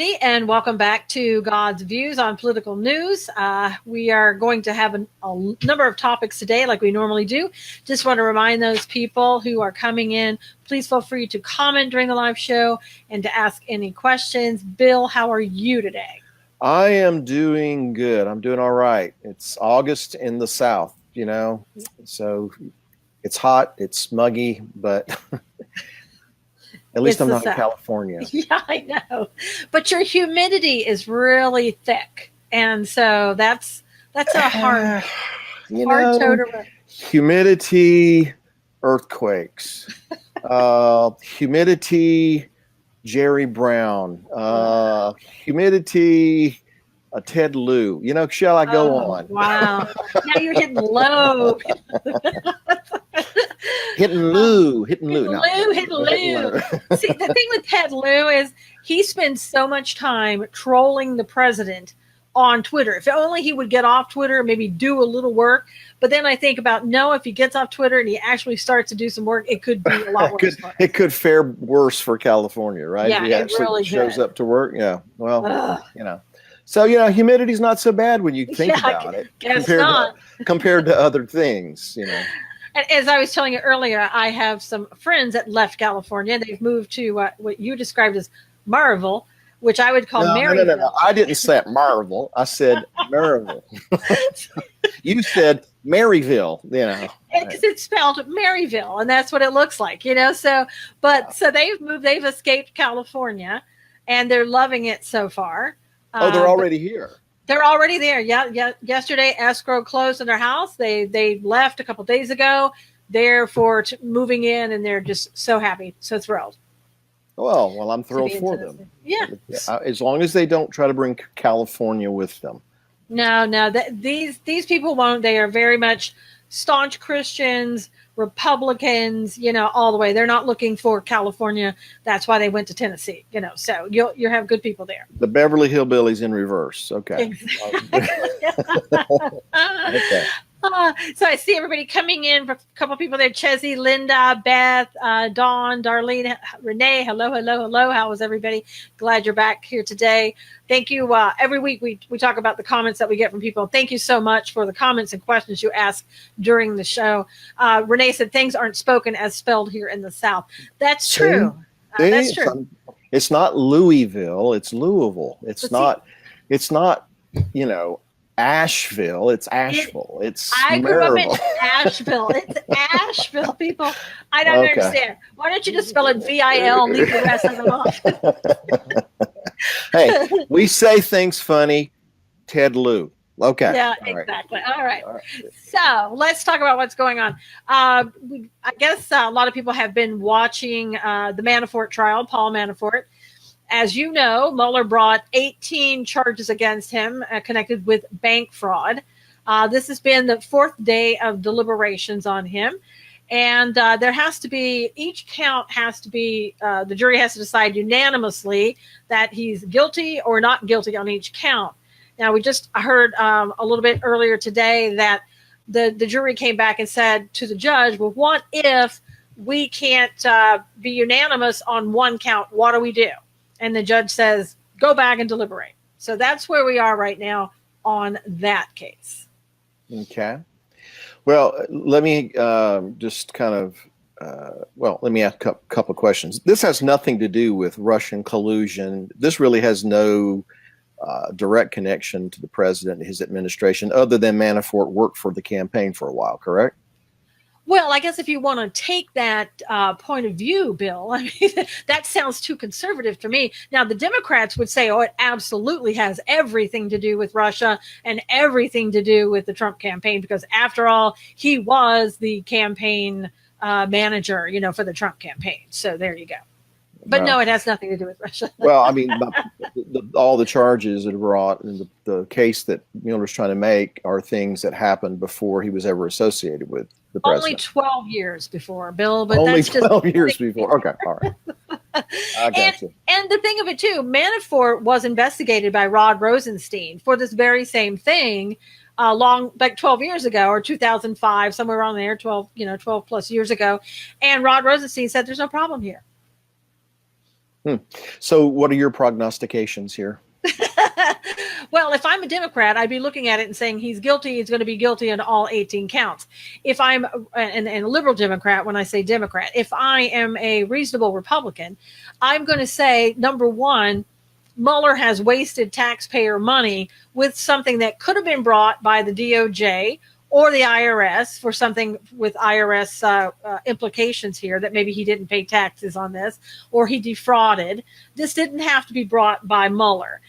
everybody, and welcome back to God's Views on Political News. We are going to have a number of topics today, like we normally do. Just want to remind those people who are coming in, please feel free to comment during the live show and to ask any questions. Bill, how are you today? I am doing good. I'm doing all right. It's August in the South, so it's hot, it's muggy, but at least I'm not in California. Yeah, I know. But your humidity is really thick. And so that's a hard toe to run. Humidity, earthquakes. Humidity, Jerry Brown. Humidity, Ted Lieu. Shall I go on? Wow. Now you're hitting low. Hitting Lieu. Hitting Lieu. See, the thing with Ted Lieu is he spends so much time trolling the president on Twitter. If only he would get off Twitter and maybe do a little work. But then I think about, if he gets off Twitter and he actually starts to do some work, it could be a lot worse. It could fare worse for California, right? Yeah, he actually really shows up to work. Yeah. Well, So, humidity's not so bad when you think about it compared to other things, And as I was telling you earlier, I have some friends that left California. They've moved to what you described as Maryville, which I would call Maryville. No. I didn't say Maryville. I said Maryville. You said Maryville, Because it's spelled Maryville, and that's what it looks like, So they've moved. They've escaped California, and they're loving it so far. Oh, they're already here. They're already there. Yeah. Yesterday, escrow closed in their house. They left a couple days ago. They're moving in, and they're just so happy, so thrilled. Well, I'm thrilled for them. Yeah. As long as they don't try to bring California with them. No. These people won't. They are very much staunch Christians, Republicans, all the way. They're not looking for California. That's why they went to Tennessee, So you'll have good people there. The Beverly Hillbillies in reverse. Okay. Exactly. Okay. So I see everybody coming in. A couple of people there: Chezzy, Linda, Beth, Dawn, Darlene, Renee. Hello. How is everybody? Glad you're back here today. Thank you. Every week we talk about the comments that we get from people. Thank you so much for the comments and questions you ask during the show. Renee said things aren't spoken as spelled here in the South. That's true. That's true. It's not Louisville. It's Louisville. It's not. Asheville. It's Asheville. I grew up in Asheville. It's Asheville, people. I don't understand. Why don't you just spell it VIL and leave the rest of them off? Hey, we say things funny. Ted Lieu. Okay. Yeah, exactly. All right. So let's talk about what's going on. I guess a lot of people have been watching the Manafort trial, Paul Manafort. As you know, Mueller brought 18 charges against him connected with bank fraud. This has been the fourth day of deliberations on him. And there has to be, each count has to be, the jury has to decide unanimously that he's guilty or not guilty on each count. Now, we just heard a little bit earlier today that the jury came back and said to the judge, well, what if we can't be unanimous on one count? What do we do? And the judge says, go back and deliberate. So that's where we are right now on that case. Okay. Well, let me just kind of, let me ask a couple of questions. This has nothing to do with Russian collusion. This really has no direct connection to the president and his administration, other than Manafort worked for the campaign for a while, correct? Well, I guess if you want to take that point of view, Bill, I mean, that sounds too conservative to me. Now, the Democrats would say, it absolutely has everything to do with Russia and everything to do with the Trump campaign, because after all, he was the campaign manager, for the Trump campaign. So there you go. But no, it has nothing to do with Russia. Well, I mean, all the charges that are brought and the case that Mueller's trying to make are things that happened before he was ever associated with the president. Only 12 years before, Bill. But only that's 12 years before. Okay, all right. I got you. And the thing of it, too, Manafort was investigated by Rod Rosenstein for this very same thing back 12 years ago, or 2005, somewhere around there, 12 plus years ago. And Rod Rosenstein said there's no problem here. So what are your prognostications here? Well, if I'm a Democrat, I'd be looking at it and saying he's guilty. He's going to be guilty on all 18 counts. If I'm a liberal Democrat, when I say Democrat, if I am a reasonable Republican, I'm going to say, number one, Mueller has wasted taxpayer money with something that could have been brought by the DOJ or the IRS for something with IRS implications here, that maybe he didn't pay taxes on this or he defrauded. This didn't have to be brought by Mueller.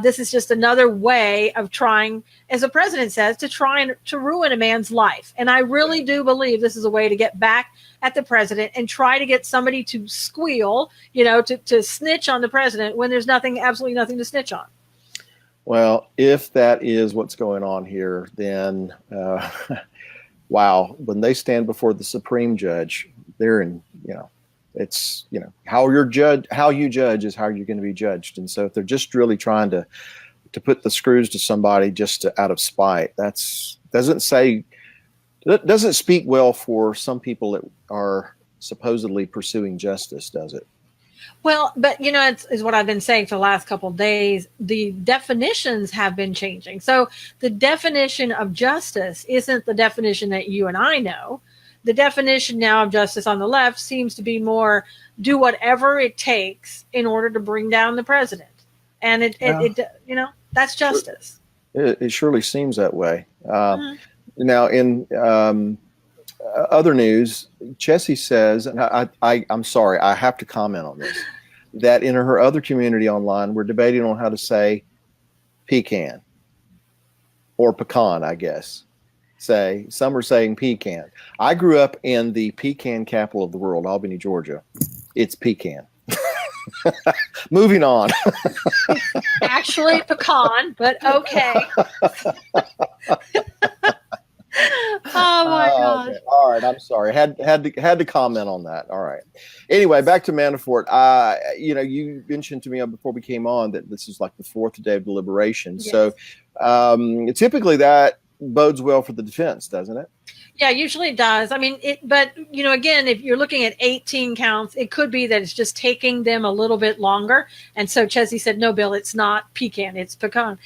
This is just another way of trying, as the president says, to try and to ruin a man's life. And I really do believe this is a way to get back at the president and try to get somebody to squeal, to snitch on the president when there's absolutely nothing to snitch on. Well, if that is what's going on here, then wow, when they stand before the Supreme Judge, they're in, it's, how you judge is how you're going to be judged. And so if they're just really trying to put the screws to somebody just out of spite, doesn't speak well for some people that are supposedly pursuing justice, does it? Well, but it's what I've been saying for the last couple of days. The definitions have been changing. So the definition of justice isn't the definition that you and I know. The definition now of justice on the left seems to be more do whatever it takes in order to bring down the president. And that's justice. It surely seems that way. Now, in other news, Chessie says, and I'm sorry, I have to comment on this, that in her other community online, we're debating on how to say pecan or pecan, I guess. Some are saying pecan. I grew up in the pecan capital of the world, Albany, Georgia. It's pecan. Moving on. Actually pecan, but okay. Oh my gosh. Okay. All right. I'm sorry. Had to comment on that. All right. Anyway, back to Manafort. You mentioned to me before we came on that this is like the fourth day of deliberation. Yes. So typically that bodes well for the defense, doesn't it? Yeah, usually it does. I mean, but again, if you're looking at 18 counts, it could be that it's just taking them a little bit longer. And so Chessie said, no, Bill, it's not pecan, it's pecan.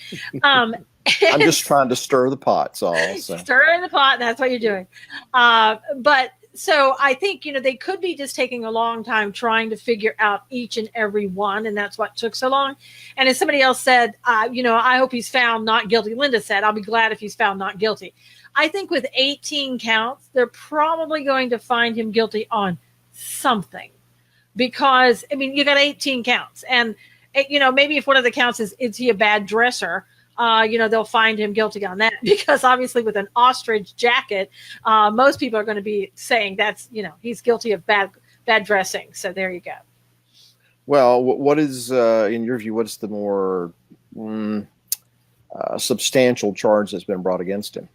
I'm just trying to stir the pot, so. Stir the pot, that's what you're doing. But so I think, they could be just taking a long time trying to figure out each and every one, and that's what took so long. And as somebody else said, I hope he's found not guilty. Linda said, I'll be glad if he's found not guilty. I think with 18 counts, they're probably going to find him guilty on something. Because, you got 18 counts. And, maybe if one of the counts is he a bad dresser, they'll find him guilty on that, because obviously with an ostrich jacket, most people are going to be saying that's, he's guilty of bad dressing. So there you go. Well, what is, in your view, what's the more substantial charge that's been brought against him?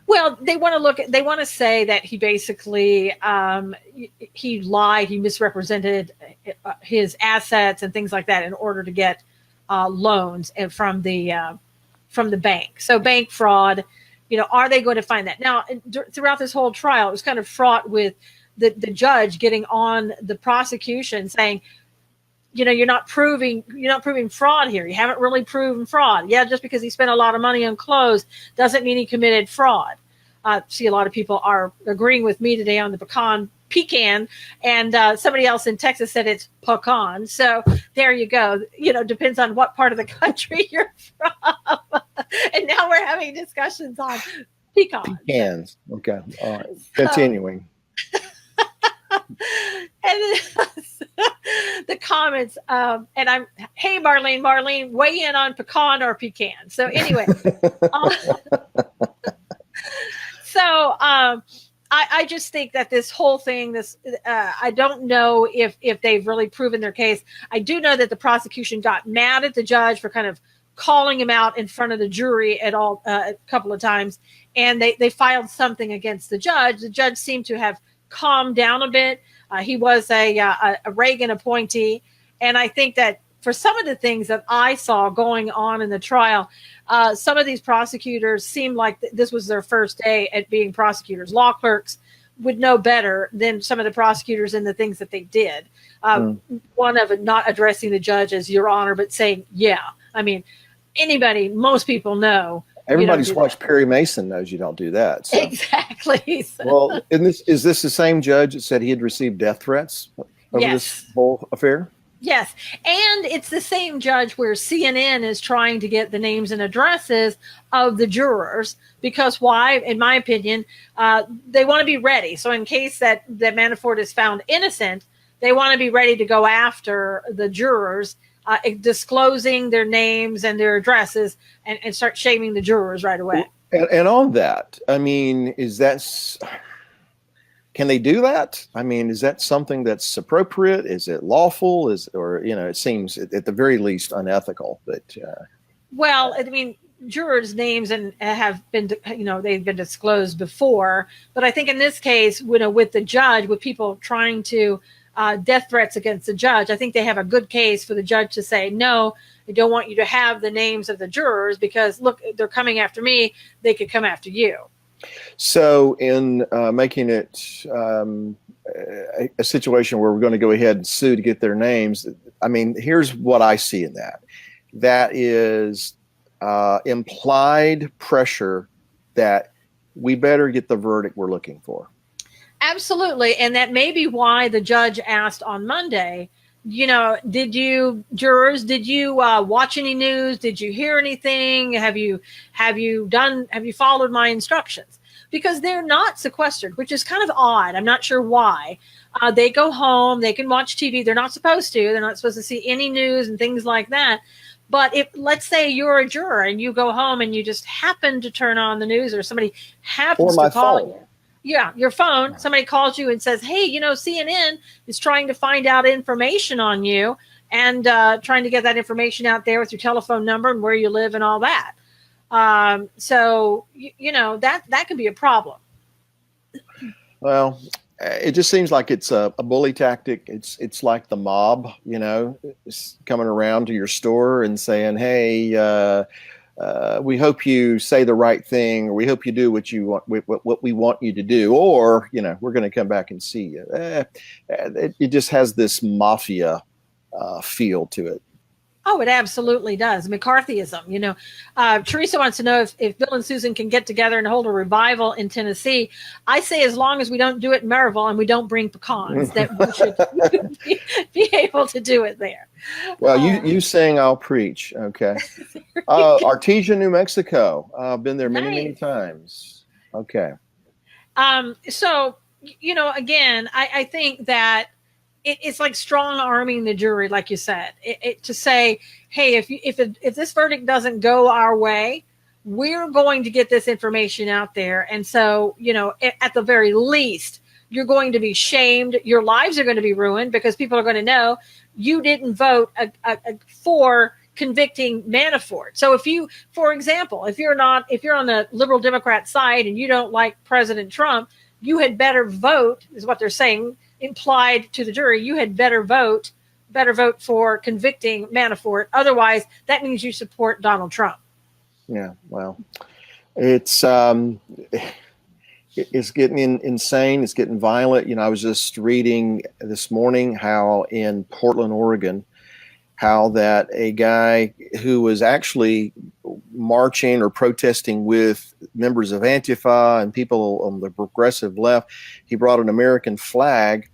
Well, they want to say that he basically, he lied, he misrepresented his assets and things like that in order to get loans from the bank. So bank fraud, are they going to find that? Now, throughout this whole trial, it was kind of fraught with the judge getting on the prosecution saying, you're not proving fraud here. You haven't really proven fraud. Yeah, just because he spent a lot of money on clothes doesn't mean he committed fraud. See, a lot of people are agreeing with me today on the pecan, and somebody else in Texas said it's pecan. So there you go. Depends on what part of the country you're from. And now we're having discussions on pecans. Okay. All right. Continuing. And the comments, and hey, Marlene, weigh in on pecan or pecan. So anyway, I just think that this whole thing, I don't know if they've really proven their case. I do know that the prosecution got mad at the judge for kind of calling him out in front of the jury a couple of times, and they filed something against the judge. The judge seemed to have calmed down a bit. He was a Reagan appointee, and I think that for some of the things that I saw going on in the trial, some of these prosecutors seemed like this was their first day at being prosecutors. Law clerks would know better than some of the prosecutors and the things that they did. One of it not addressing the judge as Your Honor, but saying, yeah. I mean, most people know. Everybody's watched Perry Mason knows you don't do that. So. Exactly. So. Well, is this the same judge that said he had received death threats over this whole affair? Yes. And it's the same judge where CNN is trying to get the names and addresses of the jurors because why? In my opinion, they want to be ready. So in case that Manafort is found innocent, they want to be ready to go after the jurors, disclosing their names and their addresses and start shaming the jurors right away. And on that, I mean, can they do that? I mean, is that something that's appropriate? Is it lawful? It seems at the very least unethical. But well, I mean, jurors' names have been, they've been disclosed before. But I think in this case, with the judge, with people trying to death threats against the judge, I think they have a good case for the judge to say, no, I don't want you to have the names of the jurors because look, they're coming after me. They could come after you. So in making it a situation where we're going to go ahead and sue to get their names, I mean, here's what I see in that. That is implied pressure that we better get the verdict we're looking for. Absolutely. And that may be why the judge asked on Monday, did you watch any news? Did you hear anything? Have you followed my instructions? Because they're not sequestered, which is kind of odd. I'm not sure why. They go home, they can watch TV. They're not supposed to. They're not supposed to see any news and things like that. But if, let's say you're a juror and you go home and you just happen to turn on the news or somebody happens to call you. Yeah, your phone, somebody calls you and says, hey, CNN is trying to find out information on you and trying to get that information out there with your telephone number and where you live and all that. So, that could be a problem. Well, it just seems like it's a bully tactic. It's like the mob, coming around to your store and saying, hey, we hope you say the right thing, or we hope you do what you want, what we want you to do, or we're going to come back and see you. It just has this mafia feel to it. Oh, it absolutely does. McCarthyism. Teresa wants to know if Bill and Susan can get together and hold a revival in Tennessee. I say as long as we don't do it in Maryville and we don't bring pecans, that we should be able to do it there. Well, you saying I'll preach. Okay. Artesia, New Mexico. I've been there many times. Okay. So, again, I think that it's like strong arming the jury, like you said, to say, hey, if this verdict doesn't go our way, we're going to get this information out there. And so, at the very least, you're going to be shamed. Your lives are going to be ruined because people are going to know you didn't vote for convicting Manafort. So for example, if you're on the liberal Democrat side and you don't like President Trump, you had better vote, is what they're saying, implied to the jury, you had better vote for convicting Manafort. Otherwise, that means you support Donald Trump. Yeah, well, it's getting insane. It's getting violent. I was just reading this morning how in Portland, Oregon, how that a guy who was actually marching or protesting with members of Antifa and people on the progressive left, he brought an American flag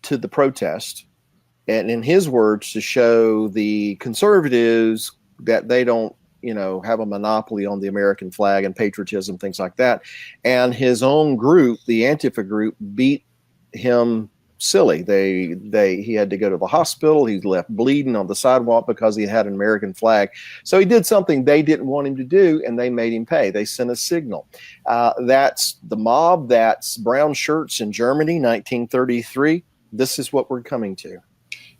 to the protest. And in his words, to show the conservatives that they don't, have a monopoly on the American flag and patriotism, things like that. And his own group, the Antifa group, beat him silly. He had to go to the hospital. He left bleeding on the sidewalk because he had an American flag. So he did something they didn't want him to do, and they made him pay. They sent a signal. That's the mob. That's brown shirts in Germany, 1933. This is what we're coming to.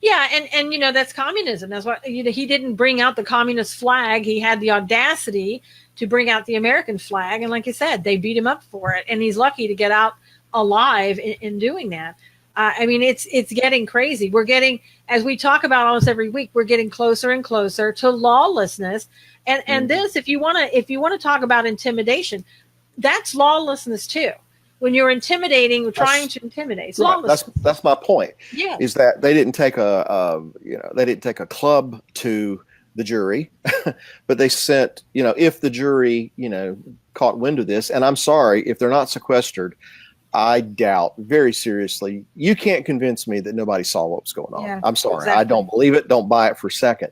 Yeah, and that's communism. That's what he didn't bring out the communist flag. He had the audacity to bring out the American flag, and like you said, they beat him up for it. And he's lucky to get out alive in doing that. It's getting crazy. We're getting, as we talk about almost every week, we're getting closer and closer to lawlessness. And this, if you want to talk about intimidation, that's lawlessness too. when you're intimidating, trying to intimidate. It's right. That's my point. Yeah. Is that they didn't take a club to the jury, but they sent, if the jury, caught wind of this, and I'm sorry, if they're not sequestered, I doubt very seriously. You can't convince me that nobody saw what was going on. Yeah, I'm sorry. exactly. I don't believe it. Don't buy it for a second.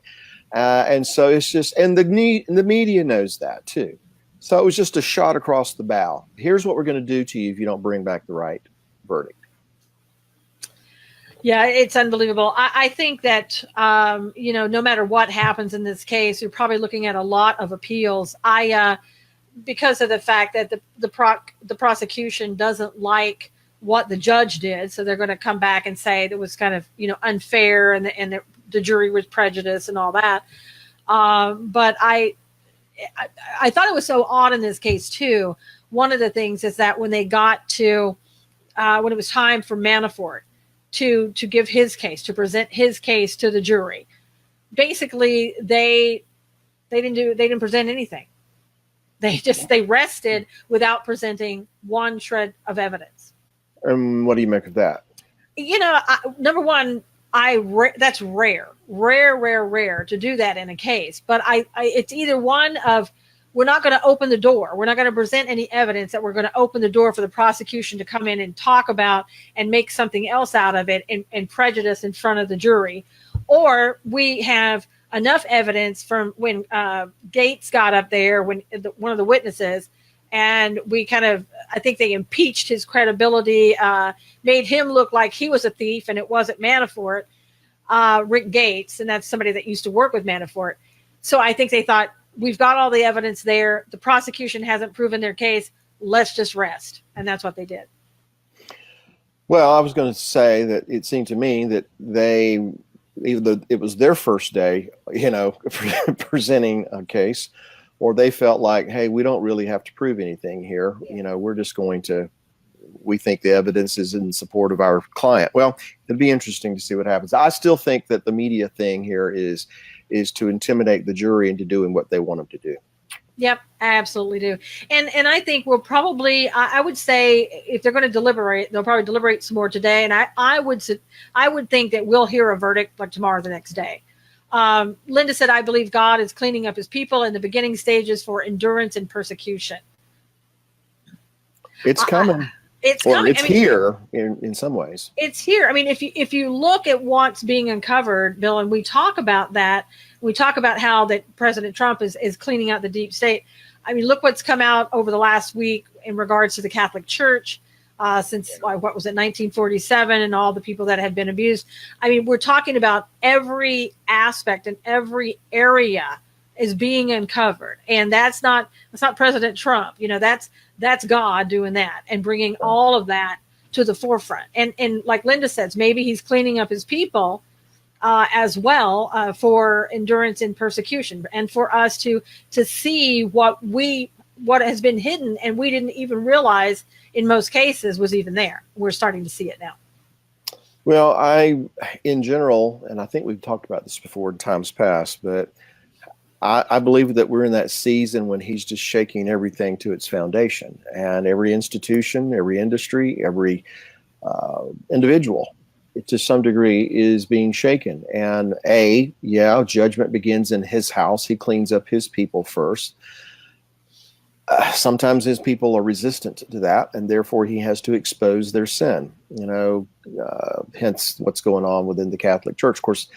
And so it's just, and the media knows that too. So it was just a shot across the bow. Here's what we're going to do to you if you don't bring back the right verdict. Yeah, it's unbelievable. I think that, no matter what happens in this case, you're probably looking at a lot of appeals. Because of the fact that the prosecution doesn't like what the judge did, so they're going to come back and say it was kind of unfair and the jury was prejudiced and all that. But I thought it was so odd in this case too. One of the things is that when they got to when it was time for Manafort to give his case, to present his case to the jury, basically they didn't present anything. They rested without presenting one shred of evidence. What do you make of that? Number one, that's rare to do that in a case. But it's either one of, we're not going to open the door. We're not going to present any evidence that we're going to open the door for the prosecution to come in and talk about and make something else out of it and prejudice in front of the jury. Or we have enough evidence from when Gates got up there, when one of the witnesses, and I think they impeached his credibility, made him look like he was a thief and it wasn't Manafort, Rick Gates, and that's somebody that used to work with Manafort. So I think they thought, we've got all the evidence there. The prosecution hasn't proven their case. Let's just rest. And that's what they did. Well, I was going to say that it seemed to me that either it was their first day, presenting a case, or they felt like, hey, we don't really have to prove anything here. Yeah. We're just we think the evidence is in support of our client. Well, it'd be interesting to see what happens. I still think that the media thing here is to intimidate the jury into doing what they want them to do. Yep, I absolutely do. And I think we'll probably, I would say, if they're going to deliberate, they'll probably deliberate some more today. And I would think that we'll hear a verdict like tomorrow or the next day. Linda said, I believe God is cleaning up his people in the beginning stages for endurance and persecution. It's coming. It's coming. It's here in some ways. It's here. I mean, if you look at what's being uncovered, Bill, and we talk about that, we talk about how that President Trump is cleaning out the deep state. I mean, look what's come out over the last week in regards to the Catholic Church since, what was it, 1947, and all the people that had been abused. I mean, we're talking about every aspect and every area is being uncovered. And that's not President Trump. That's God doing that and bringing all of that to the forefront. And like Linda says, maybe he's cleaning up his people as well for endurance in persecution, and for us to see what has been hidden and we didn't even realize in most cases was even there. We're starting to see it now. Well, in general, and I think we've talked about this before in times past, but I believe that we're in that season when he's just shaking everything to its foundation, and every institution, every industry, every individual, to some degree, is being shaken. And judgment begins in his house. He cleans up his people first. Sometimes his people are resistant to that, and therefore he has to expose their sin. Hence what's going on within the Catholic Church. Of course,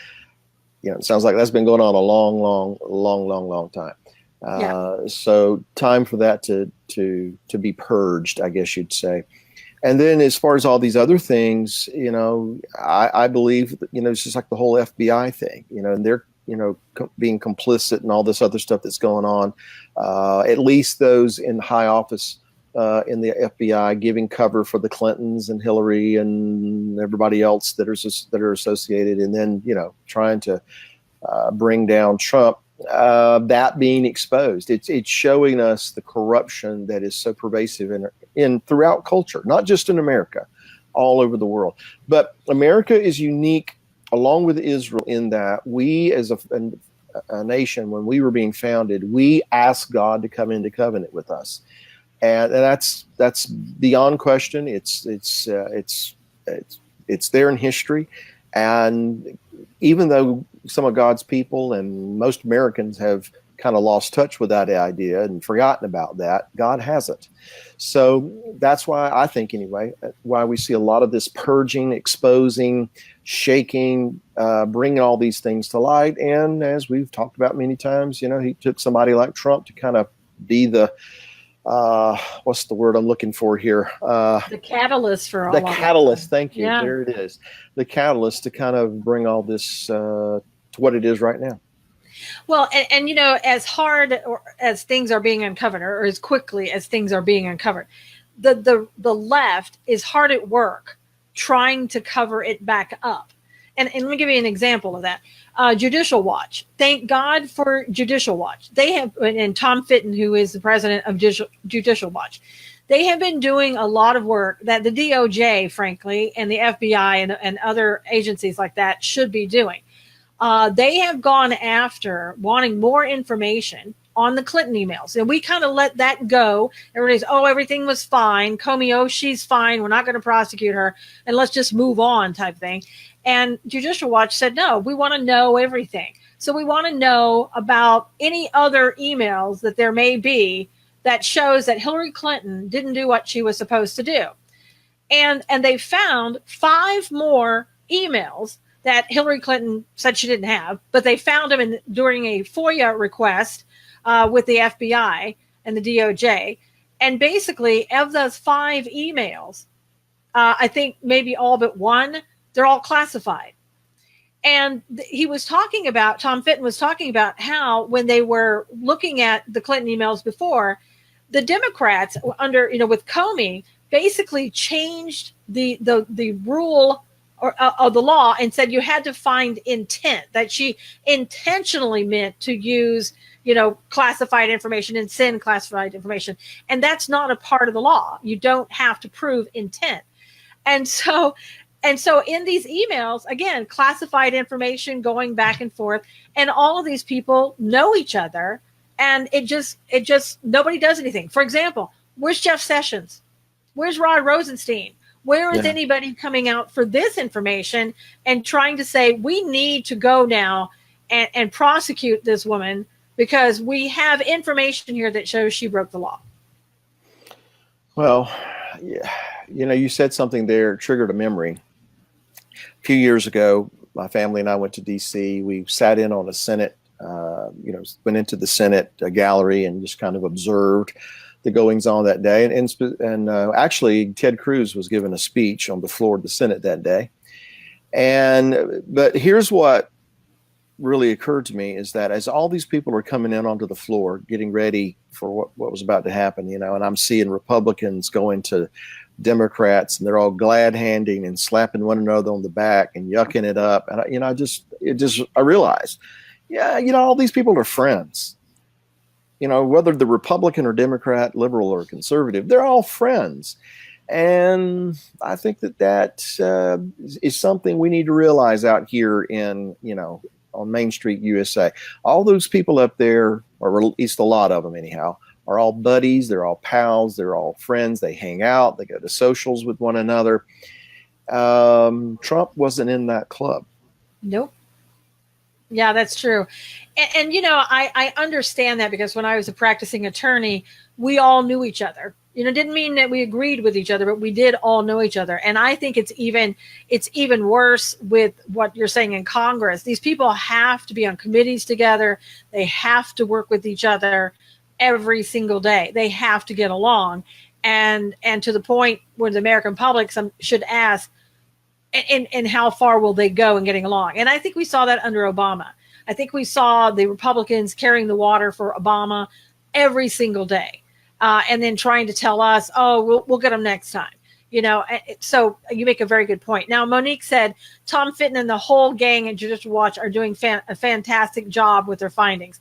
it sounds like that's been going on a long time. So time for that to be purged, I guess you'd say. And then as far as all these other things, I believe that, it's just like the whole FBI thing, and they're, being complicit and all this other stuff that's going on. At least those in high office in the FBI giving cover for the Clintons and Hillary and everybody else that are associated, and then, trying to bring down Trump, that being exposed. It's showing us the corruption that is so pervasive in throughout culture, not just in America, all over the world. But America is unique, along with Israel, in that we as a nation, when we were being founded, we asked God to come into covenant with us. and that's beyond question. It's there in history, and even though some of God's people and most Americans have kind of lost touch with that idea and forgotten about that, God hasn't. So that's why I think, anyway, why we see a lot of this purging, exposing, shaking, bringing all these things to light. And as we've talked about many times, he took somebody like Trump to kind of be the what's the word I'm looking for here? The catalyst for all the catalyst. Thank you. Yeah. There it is. The catalyst to kind of bring all this to what it is right now. Well, and as hard as things are being uncovered, or as quickly as things are being uncovered, the left is hard at work trying to cover it back up. And let me give you an example of that. Judicial Watch. Thank God for Judicial Watch. They have, and Tom Fitton, who is the president of Judicial Watch, they have been doing a lot of work that the DOJ, frankly, and the FBI and other agencies like that should be doing. They have gone after wanting more information on the Clinton emails. And we kind of let that go. Everybody's, everything was fine. Comey, she's fine. We're not going to prosecute her. And let's just move on type thing. And Judicial Watch said, no, we want to know everything. So we want to know about any other emails that there may be that shows that Hillary Clinton didn't do what she was supposed to do. And they found 5 more emails that Hillary Clinton said she didn't have, but they found them during a FOIA request with the FBI and the DOJ. And basically, of those 5 emails, I think maybe all but one, they're all classified. And Tom Fitton was talking about how when they were looking at the Clinton emails before, the Democrats with Comey basically changed the rule of the law and said you had to find intent, that she intentionally meant to use, classified information and send classified information. And that's not a part of the law. You don't have to prove intent. And so in these emails, again, classified information going back and forth, and all of these people know each other, and it just nobody does anything. For example, where's Jeff Sessions? Where's Rod Rosenstein? Where is anybody coming out for this information and trying to say we need to go now and prosecute this woman because we have information here that shows she broke the law? Well, yeah, you said something there, triggered a memory. A few years ago, my family and I went to D.C. We sat in on a Senate, went into the Senate gallery and just kind of observed the goings on that day. And actually, Ted Cruz was giving a speech on the floor of the Senate that day. But here's what really occurred to me is that as all these people are coming in onto the floor, getting ready for what was about to happen, and I'm seeing Republicans going to Democrats and they're all glad handing and slapping one another on the back and yucking it up. And I realized, all these people are friends. Whether the Republican or Democrat, liberal or conservative, they're all friends. And I think that is something we need to realize out here on Main Street, USA. All those people up there, or at least a lot of them anyhow, are all buddies. They're all pals. They're all friends. They hang out. They go to socials with one another. Trump wasn't in that club. Nope. Yeah, that's true. And I understand that because when I was a practicing attorney, we all knew each other. Didn't mean that we agreed with each other, but we did all know each other. And I think it's even worse with what you're saying in Congress. These people have to be on committees together. They have to work with each other every single day. They have to get along. And to the point where the American public should ask, and how far will they go in getting along? And I think we saw that under Obama. I think we saw the Republicans carrying the water for Obama every single day, and then trying to tell us, we'll get them next time. So you make a very good point. Now, Monique said Tom Fitton and the whole gang at Judicial Watch are doing a fantastic job with their findings.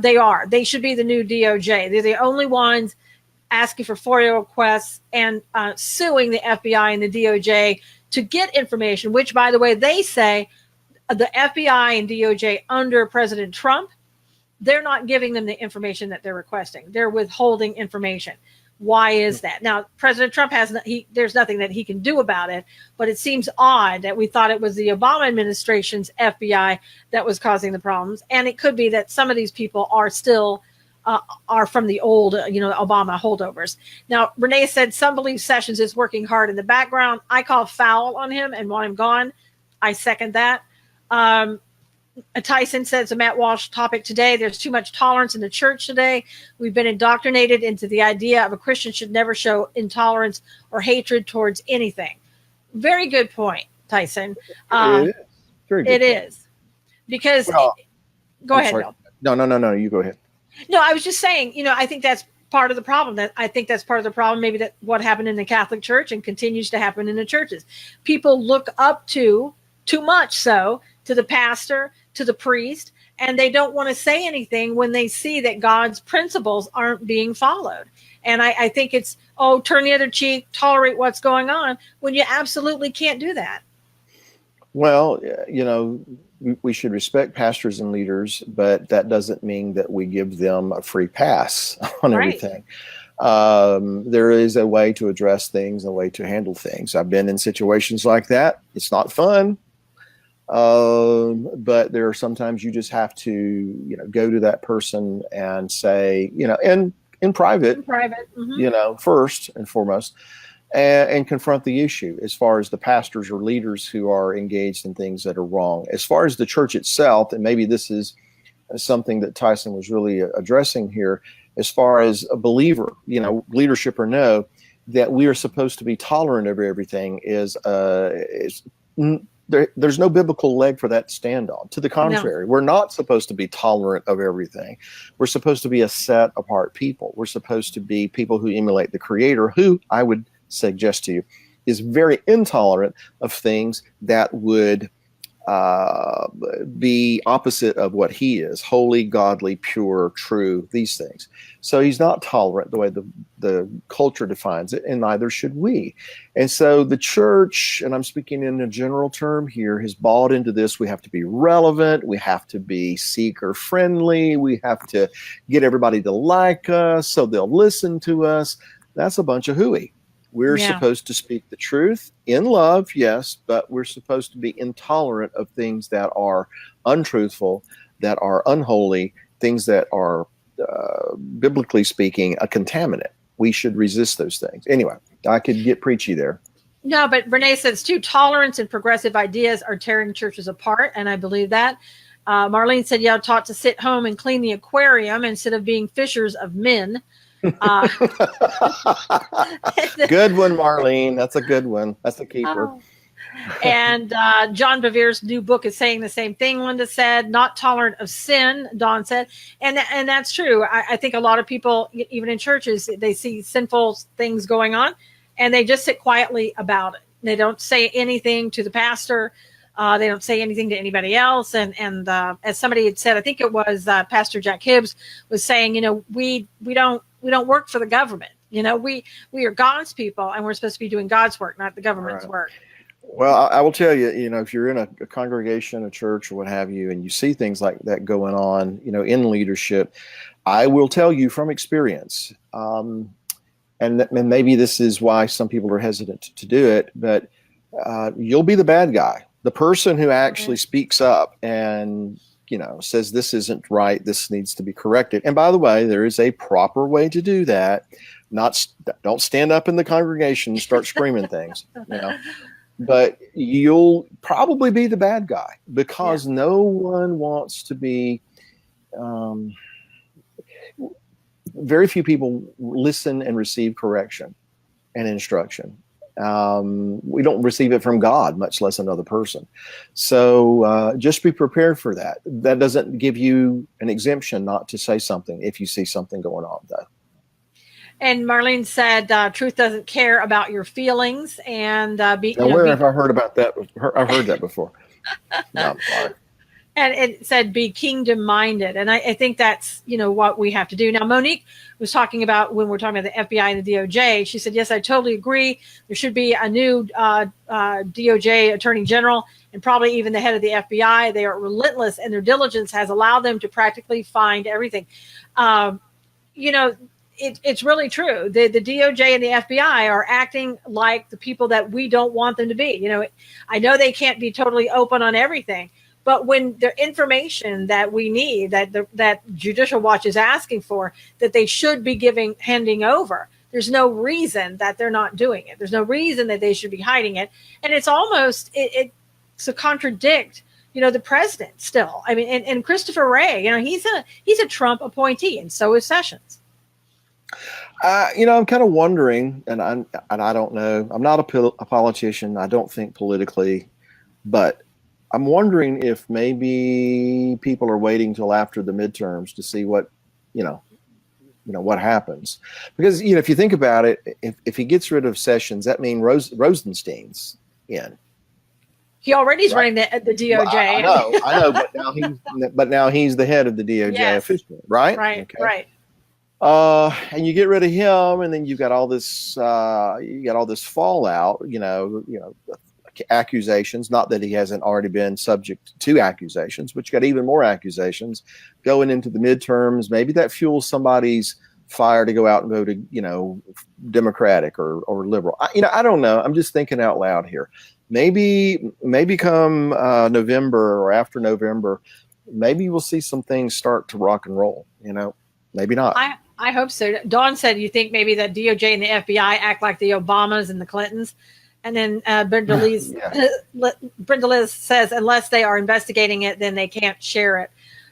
They are. They should be the new DOJ. They're the only ones asking for FOIA requests and suing the FBI and the DOJ to get information, which, by the way, they say the FBI and DOJ under President Trump, they're not giving them the information that they're requesting. They're withholding information. Why is that? Now, President Trump there's nothing that he can do about it, but it seems odd that we thought it was the Obama administration's FBI that was causing the problems. And it could be that some of these people are still are from the old, Obama holdovers. Now, Renee said some believe Sessions is working hard in the background. I call foul on him and want him gone. I second that. Tyson says a Matt Walsh topic today. There's too much tolerance in the church today. We've been indoctrinated into the idea of a Christian should never show intolerance or hatred towards anything. Very good point, Tyson. It is. Very good it point. Is. Because, go ahead, Bill. No, you go ahead. No, I was just saying, I think that's part of the problem. Maybe that what happened in the Catholic Church and continues to happen in the churches. People look up to, too much so, to the pastor, to the priest, and they don't want to say anything when they see that God's principles aren't being followed. And I think it's, turn the other cheek, tolerate what's going on, when you absolutely can't do that. Well, we should respect pastors and leaders, but that doesn't mean that we give them a free pass on everything. There is a way to address things, a way to handle things. I've been in situations like that. It's not fun. But there are sometimes you just have to, go to that person and say, in private, first and foremost, and confront the issue as far as the pastors or leaders who are engaged in things that are wrong. As far as the church itself, and maybe this is something that Tyson was really addressing here, as far as a believer, leadership or no, that we are supposed to be tolerant of everything there's no biblical leg for that to stand on. To the contrary, We're not supposed to be tolerant of everything. We're supposed to be a set apart people. We're supposed to be people who emulate the Creator, who I would suggest to you is very intolerant of things that would be opposite of what he is: holy, godly, pure, true, these things. So he's not tolerant the way the culture defines it, and neither should we. And so the church, and I'm speaking in a general term here, has bought into this. We have to be relevant. We have to be seeker friendly. We have to get everybody to like us so they'll listen to us. That's a bunch of hooey. We're supposed to speak the truth in love, yes, but we're supposed to be intolerant of things that are untruthful, that are unholy, things that are, biblically speaking, a contaminant. We should resist those things. Anyway, I could get preachy there. No, but Renee says, too, tolerance and progressive ideas are tearing churches apart, and I believe that. Marlene said, taught to sit home and clean the aquarium instead of being fishers of men. Good one, Marlene. That's a good one. That's a keeper. And John Bevere's new book is saying the same thing. Linda said, not tolerant of sin, Dawn said. And that's true. I think a lot of people, even in churches, they see sinful things going on and they just sit quietly about it. They don't say anything to the pastor. They don't say anything to anybody else. And as somebody had said, I think it was Pastor Jack Hibbs was saying, we don't work for the government. We are God's people, and we're supposed to be doing God's work, not the government's work. Well, I will tell you, if you're in a congregation, a church, or what have you, and you see things like that going on, in leadership, I will tell you from experience, and maybe this is why some people are hesitant to do it, but you'll be the bad guy, the person who actually speaks up and says this isn't right, this needs to be corrected. And by the way, there is a proper way to do that. Don't stand up in the congregation and start screaming things, but you'll probably be the bad guy because no one wants to be, very few people listen and receive correction and instruction. We don't receive it from God, much less another person. So just be prepared for that. That doesn't give you an exemption not to say something if you see something going on, though. And Marlene said, truth doesn't care about your feelings. And where have I heard about that? I've heard that before. No, I'm sorry. And it said, be kingdom minded. And I think that's, what we have to do. Now, Monique was talking about when we're talking about the FBI and the DOJ. She said, yes, I totally agree. There should be a new DOJ attorney general and probably even the head of the FBI. They are relentless and their diligence has allowed them to practically find everything. it's really true. The DOJ and the FBI are acting like the people that we don't want them to be. You know, I know they can't be totally open on everything, but when the information that we need, that Judicial Watch is asking for, that they should be handing over, there's no reason that they're not doing it. There's no reason that they should be hiding it. And it's almost, it's a contradict, you know, the president still. I mean, and Christopher Wray, you know, he's a Trump appointee, and so is Sessions. You know, I'm kind of wondering, and I don't know. I'm not a politician. I don't think politically, but I'm wondering if maybe people are waiting till after the midterms to see what, you know, what happens. Because, you know, if you think about it, if he gets rid of Sessions, that means Rosenstein's in. He already is running the DOJ. Well, I know, but now he's the head of the DOJ officially, right? Right, okay. Right. And you get rid of him, and then you've got all this fallout, you know, accusations. Not that he hasn't already been subject to accusations, but you got even more accusations going into the midterms. Maybe that fuels somebody's fire to go out and go to, you know, Democratic or liberal. I don't know. I'm just thinking out loud here. Maybe come November or after November, maybe we'll see some things start to rock and roll. You know, maybe not. I hope so. Dawn said, you think maybe the DOJ and the FBI act like the Obamas and the Clintons? And then Brenda Liz says, unless they are investigating it, then they can't share it.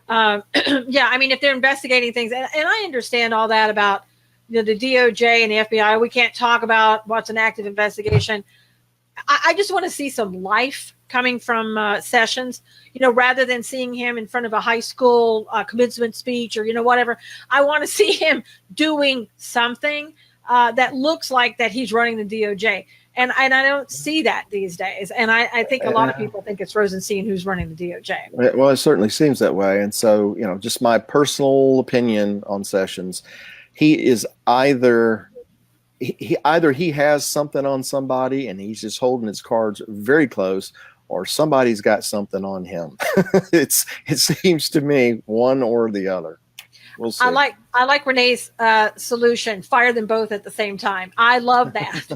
Yeah, I mean, if they're investigating things, and I understand all that about, you know, the DOJ and the FBI, we can't talk about what's an active investigation. I just want to see some life coming from Sessions, you know, rather than seeing him in front of a high school commencement speech or, you know, whatever. I want to see him doing something that looks like that he's running the DOJ. And I don't see that these days. And I think a lot of people think it's Rosenstein who's running the DOJ. Well, it certainly seems that way. And so, you know, just my personal opinion on Sessions, he is either he has something on somebody and he's just holding his cards very close, or somebody's got something on him. It seems to me one or the other. We'll see. I like Renee's solution. Fire them both at the same time. I love that.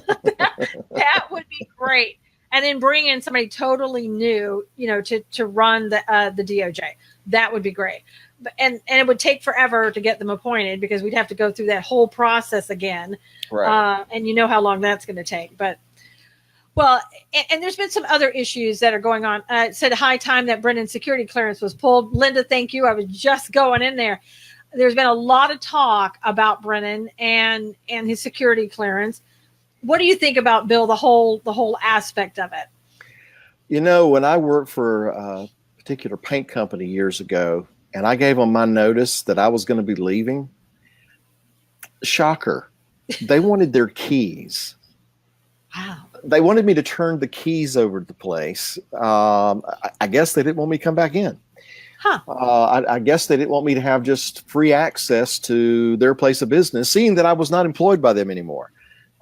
that would be great. And then bring in somebody totally new, you know, to run the DOJ. That would be great. And it would take forever to get them appointed because we'd have to go through that whole process again. Right. And you know how long that's going to take. But well, and there's been some other issues that are going on. It said high time that Brennan's security clearance was pulled. Linda, thank you. I was just going in there. There's been a lot of talk about Brennan and his security clearance. What do you think about, Bill, the whole aspect of it? You know, when I worked for a particular paint company years ago, and I gave them my notice that I was going to be leaving, shocker, they wanted their keys. Wow. They wanted me to turn the keys over to the place. I guess they didn't want me to come back in. Huh. I guess they didn't want me to have just free access to their place of business, seeing that I was not employed by them anymore.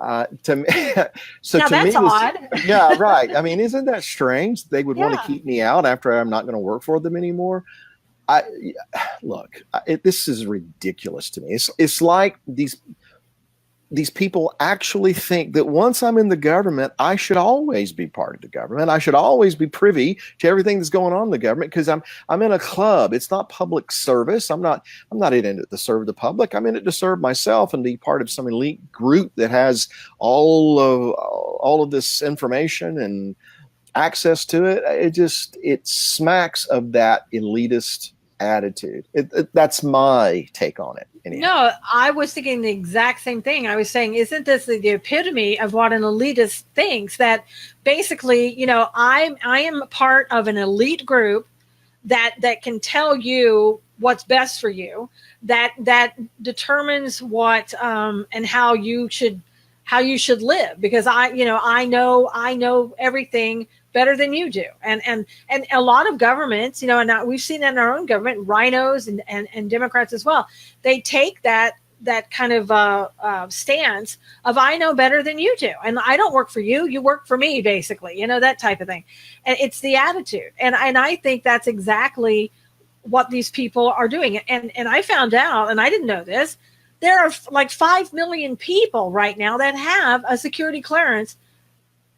To me, that's odd. Yeah, right. I mean, isn't that strange? They would want to keep me out after I'm not going to work for them anymore. This is ridiculous to me. It's like these people actually think that once I'm in the government, I should always be part of the government. I should always be privy to everything that's going on in the government because I'm in a club. It's not public service. I'm not in it to serve the public. I'm in it to serve myself and be part of some elite group that has all of this information and access to it. It smacks of that elitist attitude. That's my take on it. Anyhow. No, I was thinking the exact same thing. I was saying, isn't this the epitome of what an elitist thinks? That basically, you know, I am part of an elite group that can tell you what's best for you, that determines what and how you should live, because I know everything better than you do. And a lot of governments, you know, and we've seen that in our own government, rhinos and Democrats as well. They take that kind of stance of, I know better than you do. And I don't work for you. You work for me, basically, you know, that type of thing. And it's the attitude. And I think that's exactly what these people are doing. And I found out, and I didn't know this, There are like 5 million people right now that have a security clearance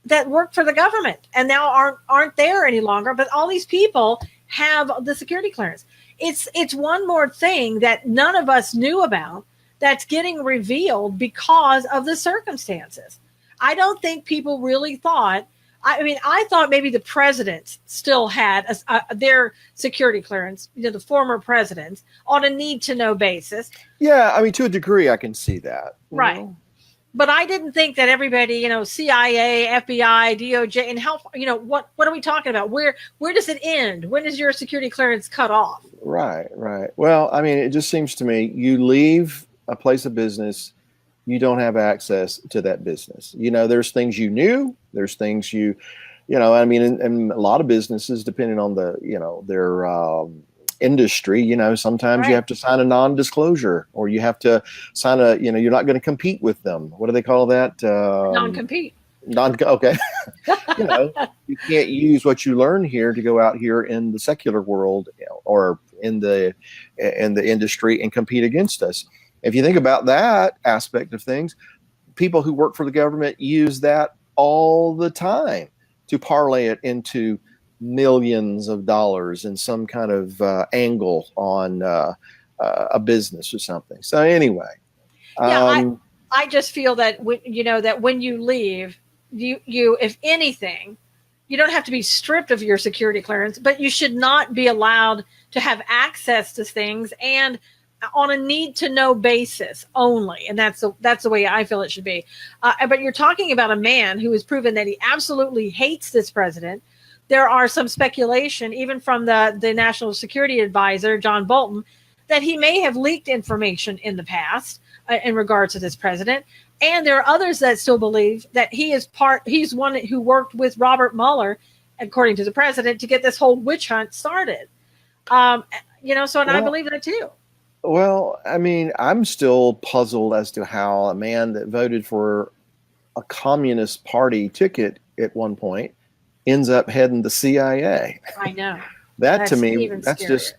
that work for the government and now aren't there any longer. But all these people have the security clearance. It's one more thing that none of us knew about that's getting revealed because of the circumstances. I don't think people really thought. I mean, I thought maybe the presidents still had their security clearance, the former presidents, on a need-to-know basis. Yeah, I mean, to a degree, I can see that. Right. Know? But I didn't think that everybody, CIA, FBI, DOJ, and how, what are we talking about? Where does it end? When is your security clearance cut off? Right. Well, I mean, it just seems to me you leave a place of business, you don't have access to that business. There's things you knew, there's things I mean, in a lot of businesses, depending on their industry, sometimes Right. you have to sign a non-disclosure, or you have to sign you're not going to compete with them. What do they call that? Non-compete. Okay. You can't use what you learn here to go out here in the secular world or in the industry and compete against us. If you think about that aspect of things, people who work for the government use that all the time to parlay it into millions of dollars in some kind of angle on a business or something. So anyway, I just feel that when you leave, you if anything, you don't have to be stripped of your security clearance, but you should not be allowed to have access to things and on a need-to-know basis only, and that's the way I feel it should be. But you're talking about a man who has proven that he absolutely hates this president. There are some speculation, even from the National Security Advisor, John Bolton, that he may have leaked information in the past in regards to this president. And there are others that still believe that he's one who worked with Robert Mueller, according to the president, to get this whole witch hunt started. I believe that too. Well, I mean, I'm still puzzled as to how a man that voted for a Communist Party ticket at one point ends up heading the CIA. I know. That's to me, that's scarier. Just,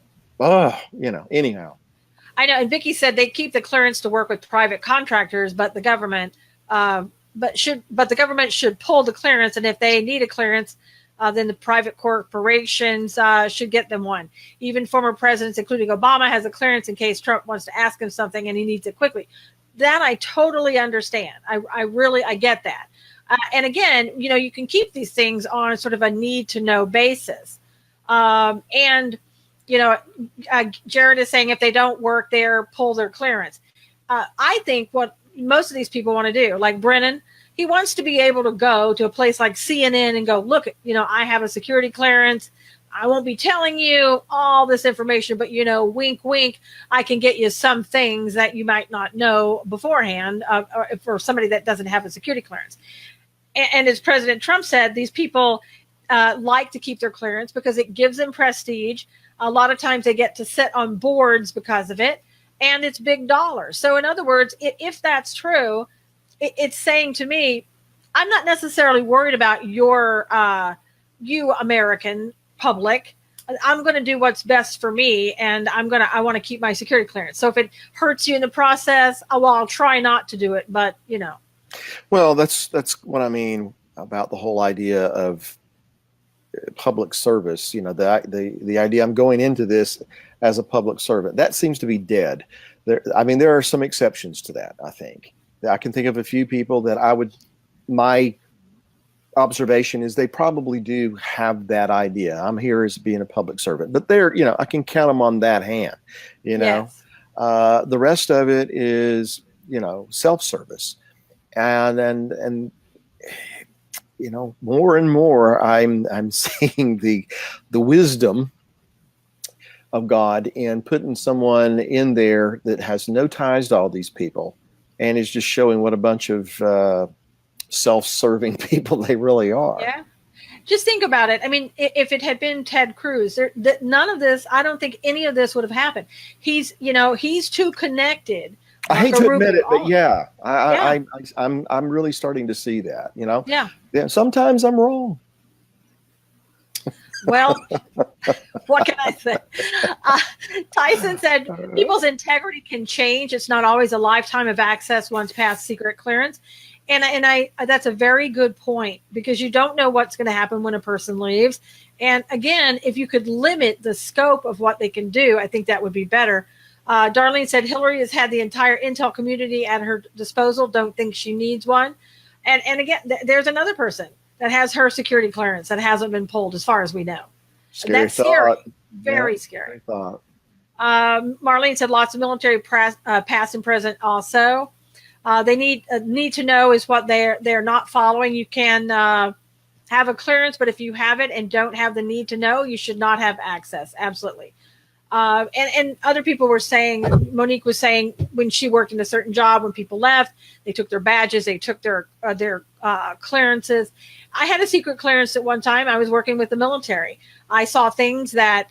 anyhow. I know. And Vicki said they keep the clearance to work with private contractors, but the government, should pull the clearance. And if they need a clearance, then the private corporations should get them one. Even former presidents, including Obama, has a clearance in case Trump wants to ask him something and he needs it quickly. That I totally understand. I get that. And again, you can keep these things on sort of a need to know basis. Jared is saying if they don't work there, pull their clearance. I think what most of these people want to do, like Brennan, he wants to be able to go to a place like CNN and go, look, I have a security clearance. I won't be telling you all this information, but, wink, wink, I can get you some things that you might not know beforehand or for somebody that doesn't have a security clearance. And as President Trump said, these people like to keep their clearance because it gives them prestige. A lot of times they get to sit on boards because of it, and it's big dollars. So in other words, if that's true, it's saying to me, I'm not necessarily worried about you American public. I'm going to do what's best for me, and I want to keep my security clearance. So if it hurts you in the process, I'll try not to do it. But Well, that's what I mean about the whole idea of public service. The idea I'm going into this as a public servant, that seems to be dead. There are some exceptions to that. I think I can think of a few people that my observation is they probably do have that idea. I'm here as being a public servant, but I can count them on that hand, Yes. The rest of it is, self-service. And more and more I'm seeing the wisdom of God in putting someone in there that has no ties to all these people and is just showing what a bunch of self-serving people they really are. Yeah. Just think about it. I mean, if it had been Ted Cruz, none of this, I don't think any of this would have happened. He's too connected. I hate to admit it, but yeah, I'm really starting to see that, Yeah. Sometimes I'm wrong. Well, what can I say? Tyson said people's integrity can change. It's not always a lifetime of access once past secret clearance. And I that's a very good point, because you don't know what's going to happen when a person leaves. And again, if you could limit the scope of what they can do, I think that would be better. Darlene said Hillary has had the entire intel community at her disposal. Don't think she needs one. And again, there's another person that has her security clearance that hasn't been pulled, as far as we know. That's scary. Very scary. Marlene said lots of military past and present also. They need to know is what they're not following. You can have a clearance, but if you have it and don't have the need to know, you should not have access. Absolutely. And other people were saying, Monique was saying, when she worked in a certain job, when people left, they took their badges, they took their clearances. I had a secret clearance at one time. I was working with the military. I saw things that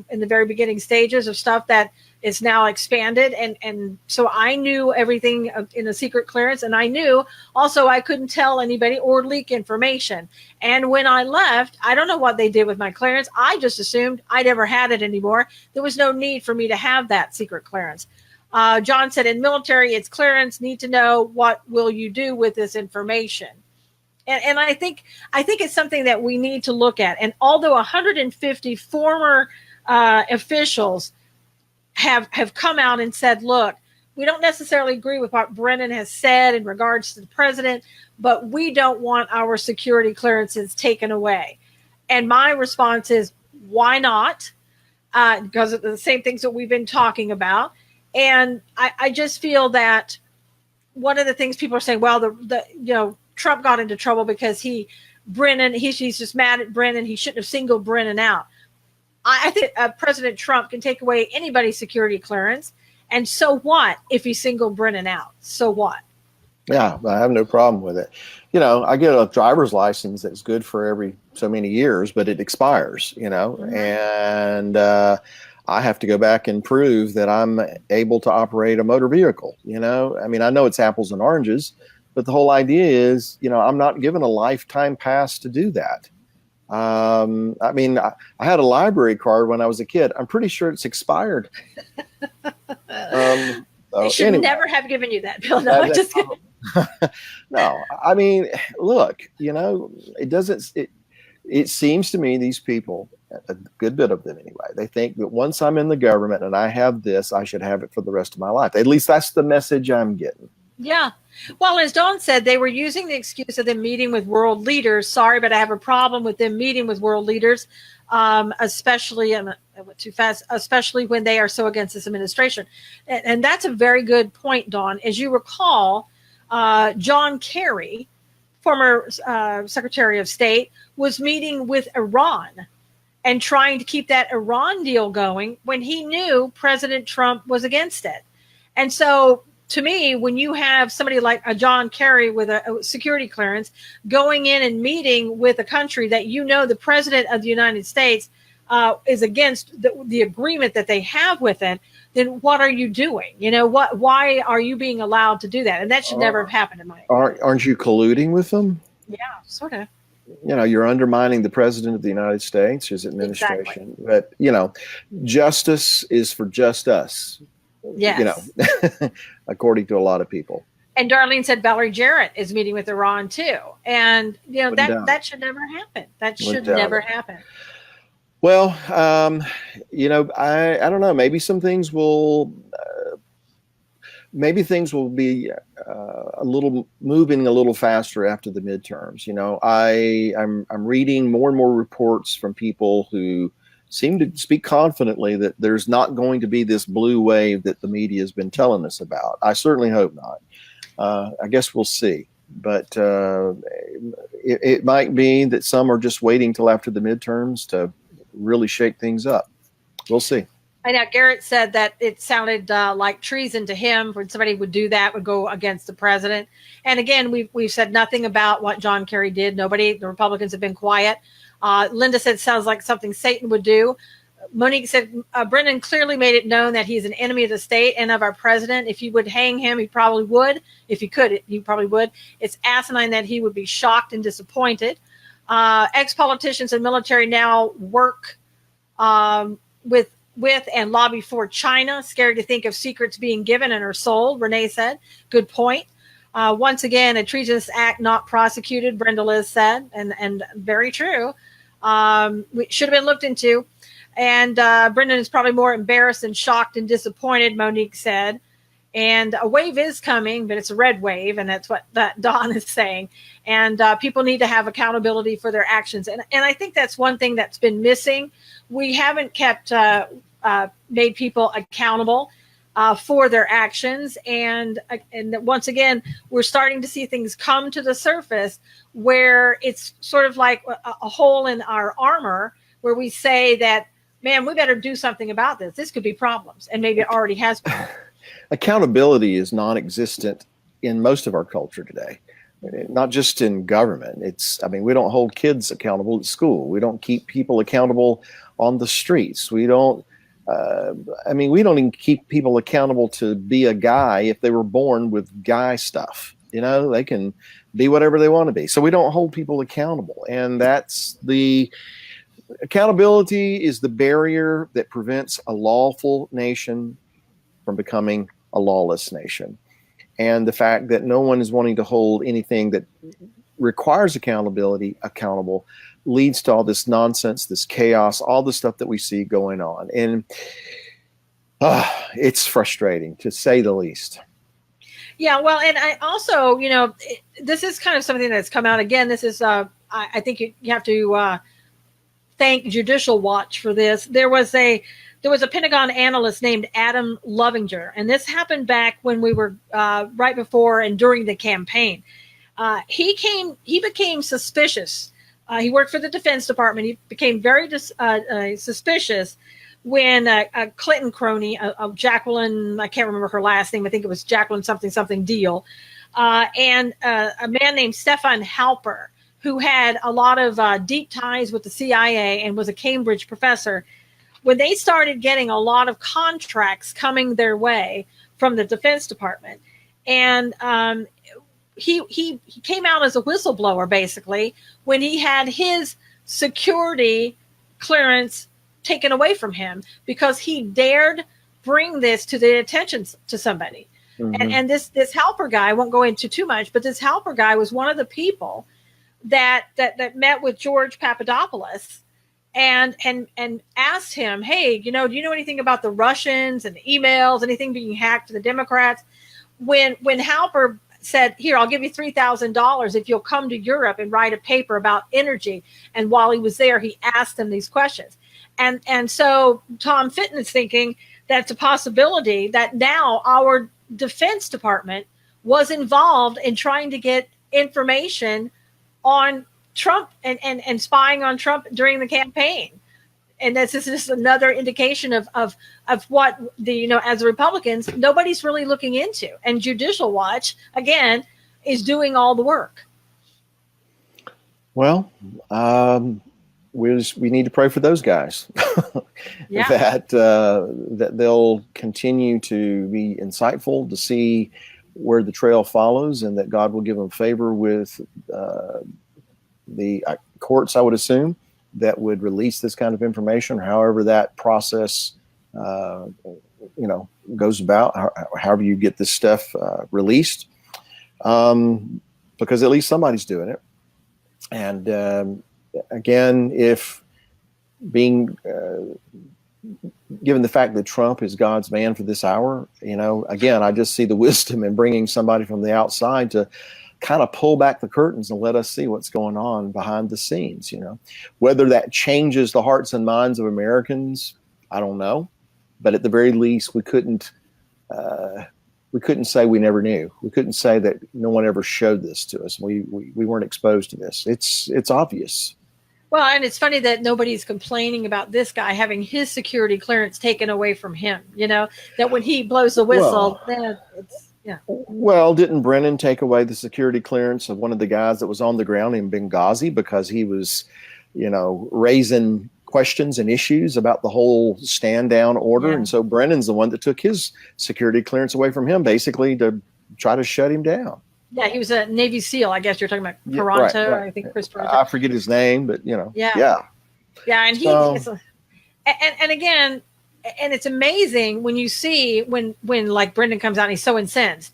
in the very beginning stages of stuff that is now expanded. And so I knew everything in a secret clearance. And I knew also I couldn't tell anybody or leak information. And when I left, I don't know what they did with my clearance. I just assumed I never had it anymore. There was no need for me to have that secret clearance. John said in military, it's clearance, need to know what will you do with this information. And I think it's something that we need to look at. And although 150 former officials have come out and said, look, we don't necessarily agree with what Brennan has said in regards to the president, but we don't want our security clearances taken away. And my response is, why not? Because of the same things that we've been talking about. And I just feel that one of the things people are saying, well, Trump got into trouble because he's just mad at Brennan. He shouldn't have singled Brennan out. I think President Trump can take away anybody's security clearance. And so what if he singled Brennan out? So what? Yeah, I have no problem with it. I get a driver's license that's good for every so many years, but it expires, Mm-hmm. and I have to go back and prove that I'm able to operate a motor vehicle. I mean, I know it's apples and oranges, but the whole idea is, I'm not given a lifetime pass to do that. I mean, I had a library card when I was a kid. I'm pretty sure it's expired. They should never have given you that, Bill. No, I'm just kidding. No, I mean, look, it doesn't. It seems to me these people, a good bit of them anyway, they think that once I'm in the government and I have this, I should have it for the rest of my life. At least that's the message I'm getting. Yeah. Well, as Dawn said, they were using the excuse of them meeting with world leaders. Sorry, but I have a problem with them meeting with world leaders, especially, I went too fast, especially when they are so against this administration. And that's a very good point, Dawn. As you recall, John Kerry, former Secretary of State, was meeting with Iran and trying to keep that Iran deal going when he knew President Trump was against it. And so, to me, when you have somebody like a John Kerry with a security clearance going in and meeting with a country that the president of the United States is against the agreement that they have with it, then what are you doing? Why are you being allowed to do that? And that should never have happened in my opinion. Aren't you colluding with them? Yeah, sort of. You're undermining the president of the United States, his administration. Exactly. But, justice is for just us. Yes. According to a lot of people. And Darlene said Valerie Jarrett is meeting with Iran too. And, that should never happen. That should never happen. Well, I don't know. Maybe some things will, be moving a little faster after the midterms. I'm reading more and more reports from people who seem to speak confidently that there's not going to be this blue wave that the media has been telling us about. I certainly hope not. I guess we'll see. But it might be that some are just waiting till after the midterms to really shake things up. We'll see. I know Garrett said that it sounded like treason to him when somebody would do that, would go against the president. And again, we've said nothing about what John Kerry did. The Republicans have been quiet. Linda said, sounds like something Satan would do. Monique said, Brennan clearly made it known that he's an enemy of the state and of our president. If he would hang him, he probably would. If he could, he probably would. It's asinine that he would be shocked and disappointed. Ex-politicians and military now work with and lobby for China, scared to think of secrets being given and or sold, Renee said. Good point. Once again, a treasonous act not prosecuted, Brenda Liz said, and very true. We should have been looked into. And Brendan is probably more embarrassed and shocked and disappointed, Monique said. And a wave is coming, but it's a red wave, and that's what that Don is saying. And people need to have accountability for their actions. And I think that's one thing that's been missing. We haven't kept made people accountable for their actions. And once again, we're starting to see things come to the surface where it's sort of like a hole in our armor where we say that, man, we better do something about this. This could be problems. And maybe it already has been. Accountability is non-existent in most of our culture today, not just in government. We don't hold kids accountable at school. We don't keep people accountable on the streets. We don't even keep people accountable to be a guy if they were born with guy stuff. They can be whatever they want to be. So we don't hold people accountable. And accountability is the barrier that prevents a lawful nation from becoming a lawless nation. And the fact that no one is wanting to hold anything that requires accountability accountable leads to all this nonsense, this chaos, all the stuff that we see going on. And it's frustrating, to say the least. Yeah, well, and I also, this is kind of something that's come out again. This is, I think you have to thank Judicial Watch for this. There was a Pentagon analyst named Adam Lovinger, and this happened back when we were right before and during the campaign. He became suspicious. He worked for the Defense Department. He became very suspicious when a Clinton crony, Jacqueline, I can't remember her last name. I think it was Jacqueline something Deal, and a man named Stefan Halper, who had a lot of deep ties with the CIA and was a Cambridge professor. When they started getting a lot of contracts coming their way from the Defense Department, and he came out as a whistleblower, basically, when he had his security clearance taken away from him because he dared bring this to the attention to somebody. Mm-hmm. And this Halper guy, I won't go into too much, but this Halper guy was one of the people that met with George Papadopoulos and asked him, hey, do you know anything about the Russians and the emails, anything being hacked to the Democrats? When Halper said, here, I'll give you $3,000 if you'll come to Europe and write a paper about energy. And while he was there, he asked them these questions. And so Tom Fitton is thinking that's a possibility that now our Defense Department was involved in trying to get information on Trump and spying on Trump during the campaign. And this is just another indication of what as Republicans, nobody's really looking into. And Judicial Watch, again, is doing all the work. Well, we need to pray for those guys yeah. that they'll continue to be insightful, to see where the trail follows, and that God will give them favor with the courts, I would assume, that would release this kind of information, or however that process, goes about, however you get this stuff released, because at least somebody's doing it. And again, if being given the fact that Trump is God's man for this hour, again, I just see the wisdom in bringing somebody from the outside to kind of pull back the curtains and let us see what's going on behind the scenes. Whether that changes the hearts and minds of Americans, I don't know, but at the very least, we couldn't say we never knew. We couldn't say that no one ever showed this to us. We weren't exposed to this. It's obvious. Well, and it's funny that nobody's complaining about this guy having his security clearance taken away from him. That when he blows the whistle, then it's. Yeah. Well, didn't Brennan take away the security clearance of one of the guys that was on the ground in Benghazi because he was, raising questions and issues about the whole stand down order? Yeah. And so Brennan's the one that took his security clearance away from him, basically to try to shut him down. Yeah, he was a Navy SEAL. I guess you're talking about Yeah, Toronto. right. I think Chris Toronto. I forget his name, but Yeah, and So, and again, and it's amazing when you see when like Brendan comes out and he's so incensed.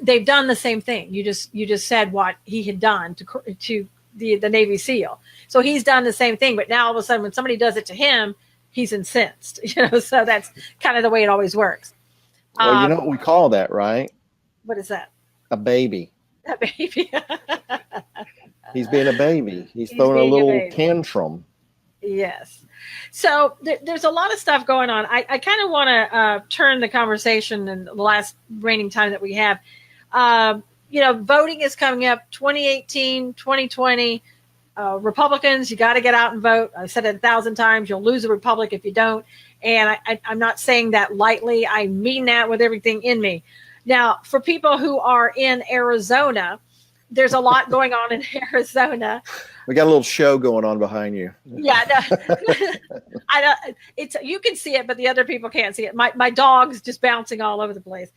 They've done the same thing. You just said what he had done to the Navy SEAL. So he's done the same thing, but now all of a sudden when somebody does it to him, he's incensed. So that's kind of the way it always works. well, you know what we call that, right? What is that? A baby. A baby. He's being a baby. He's throwing a little tantrum. Yes. So there's a lot of stuff going on. I kind of want to turn the conversation in the last reigning time that we have. Voting is coming up 2018, 2020. Republicans, you got to get out and vote. I've said it 1,000 times. You'll lose a republic if you don't. And I'm not saying that lightly. I mean that with everything in me. Now, for people who are in Arizona, there's a lot going on in Arizona. We got a little show going on behind you. Yeah, no, it's you can see it, but the other people can't see it. My dog's just bouncing all over the place.